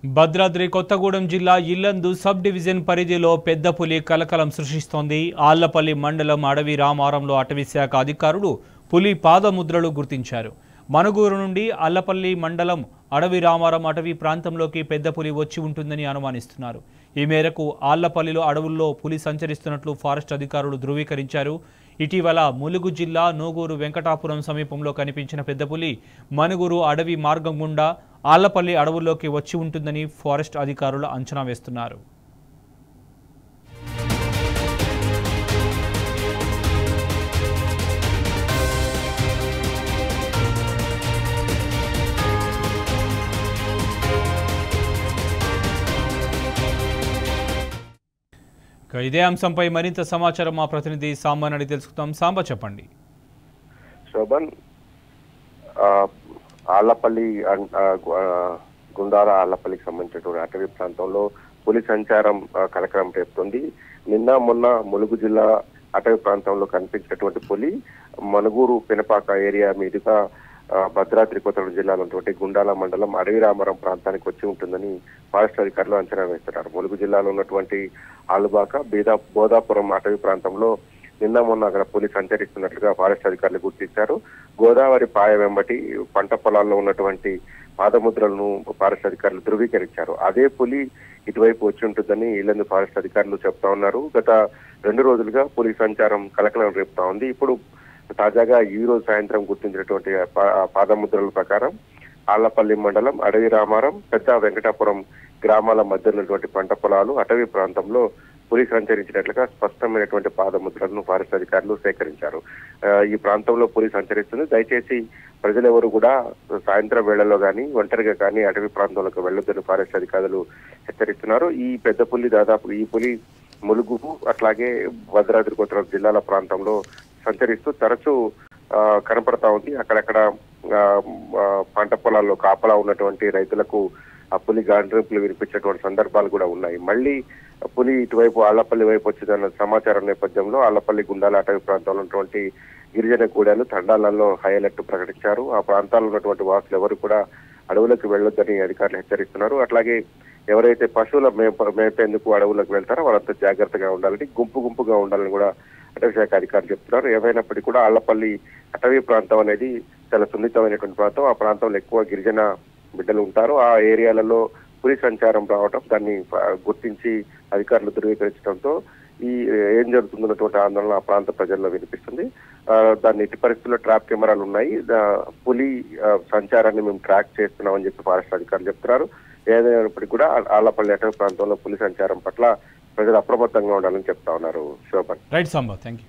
భద్రాద్రి కొత్తగూడెం జిల్లా Yellandu sub division పరిధిలో పెద్ద పులి కలకలం సృష్టిస్తోంది. ఆళ్లపల్లి మండలం అడవి రామారంలో అటవీశాఖ అధికారులు పులి పాదముద్రలు గుర్తించారు. మనుగూరు నుండి అల్లపల్లి మండలం అడవి రామారం అటవీ ప్రాంతంలోకి పెద్ద పులి వచ్చి ఉంటుందని అనుమానిస్తున్నారు. ఈ మేరకు ఆళ్లపల్లిలో అడవుల్లో పులి సంచరిస్తున్నట్లు ఫారెస్ట్ అధికారులు ధృవీకరించారు. ఇటీవల ములుగు జిల్లా నూగూరు వెంకటాపురం సమీపంలో కనిపించిన పెద్ద పులి మనుగూరు అడవి మార్గం గుండా ఆళ్లపల్లి అడవుల్లోకి వచ్చి ఉంటుందని ఫారెస్ట్ అధికారులు అంచనా వేస్తున్నారు. ఇదే అంశంపై మరింత సమాచారం మా ప్రతినిధి సాంబన్ అడిగి తెలుసుకుందాం. సాంబ, చెప్పండి. శోభన్, ఆళ్లపల్లి గుండాల ఆళ్లపల్లికి సంబంధించినటువంటి అటవీ ప్రాంతంలో పులి సంచారం కలకలం రేపుతుంది. నిన్న మొన్న ములుగు జిల్లా అటవీ ప్రాంతంలో కనిపించినటువంటి పులి మనుగూరు పెనపాక ఏరియా మీదుగా భద్రాద్రి కొత్తగూడెం జిల్లాలో ఉన్నటువంటి గుండాల మండలం అడవి రామారం ప్రాంతానికి వచ్చి ఉంటుందని ఫారెస్ట్ అధికారులు అంచనా వేస్తున్నారు. ములుగు జిల్లాలో ఉన్నటువంటి ఆలుబాక బోధాపురం అటవీ ప్రాంతంలో నిన్న మొన్న అక్కడ పులి సంచరిస్తున్నట్లుగా ఫారెస్ట్ అధికారులు గుర్తించారు. గోదావరి పాయ వెంబటి పంట పొలాల్లో ఉన్నటువంటి పాదముద్రలను ఫారెస్ట్ అధికారులు ధృవీకరించారు. అదే పులి ఇటువైపు వచ్చి ఉంటుందని ఇల్లందు ఫారెస్ట్ అధికారులు చెప్తా ఉన్నారు. గత 2 రోజులుగా పులి సంచారం కలకలం రేపుతా ఉంది. ఇప్పుడు తాజాగా ఈ రోజు సాయంత్రం గుర్తించినటువంటి పాదముద్రల ప్రకారం ఆళ్లపల్లి మండలం అడవి రామారం పెద్ద వెంకటాపురం గ్రామాల మధ్య ఉన్నటువంటి పంట పొలాలు అటవీ ప్రాంతంలో పులి సంచరించినట్లుగా స్పష్టమైనటువంటి పాదముద్రలను ఫారెస్ట్ అధికారులు సేకరించారు. ఈ ప్రాంతంలో పులి సంచరిస్తుంది. దయచేసి ప్రజలెవరు కూడా సాయంత్రం వేళల్లో కానీ ఒంటరిగా కానీ అటవీ ప్రాంతంలోకి వెళ్లొద్దని ఫారెస్ట్ అధికారులు హెచ్చరిస్తున్నారు. ఈ పెద్ద పులి దాదాపు ఈ పులి ములుగు అట్లాగే భద్రాద్రి కొత్తగూడెం జిల్లాల ప్రాంతంలో సంచరిస్తూ తరచూ కనపడతా ఉంది. అక్కడక్కడ పంట పొలాల్లో కాపలా ఉన్నటువంటి రైతులకు ఆ పులి గాండ్రింపులు వినిపించేటువంటి సందర్భాలు కూడా ఉన్నాయి. మళ్ళీ పులి ఇటువైపు ఆళ్లపల్లి వైపు వచ్చిందన్న సమాచారం నేపథ్యంలో ఆళ్లపల్లి గుండాల అటవీ ప్రాంతంలో ఉన్నటువంటి గిరిజన గూడాలు తండాలలో హై అలర్ట్ ప్రకటించారు. ఆ ప్రాంతాల్లో ఉన్నటువంటి వాసులు ఎవరు కూడా అడవులకు వెళ్లొద్దని అధికారులు హెచ్చరిస్తున్నారు. అట్లాగే ఎవరైతే పశువుల మేపేందుకు అడవులకు వెళ్తారో వాళ్ళంతా జాగ్రత్తగా ఉండాలని, గుంపుగా ఉండాలని కూడా అటవీ శాఖ అధికారులు చెప్తున్నారు. ఏమైనప్పటికీ కూడా ఆళ్లపల్లి అటవీ ప్రాంతం అనేది చాలా సున్నితమైనటువంటి ప్రాంతం. ఆ ప్రాంతంలో ఎక్కువ గిరిజన బిడ్డలు ఉంటారు. ఆ ఏరియాలలో పులి సంచారం రావడం దాన్ని గుర్తించి అధికారులు ధృవీకరించడంతో ఏం జరుగుతుందన్నటువంటి ఆందోళన ఆ ప్రాంత ప్రజల్లో వినిపిస్తుంది. దాన్ని ఎట్టి పరిస్థితుల్లో ట్రాప్ కెమెరాలు ఉన్నాయి. పులి సంచారాన్ని మేము ట్రాక్ చేస్తున్నామని చెప్పి ఫారెస్ట్ అధికారులు చెప్తున్నారు. ఏదైనప్పటికీ కూడా ఆళ్లపల్లి అటవీ ప్రాంతంలో పులి సంచారం పట్ల ప్రజలు అప్రమత్తంగా ఉండాలని చెప్తా ఉన్నారు. Shobhan. Right Samba, thank you.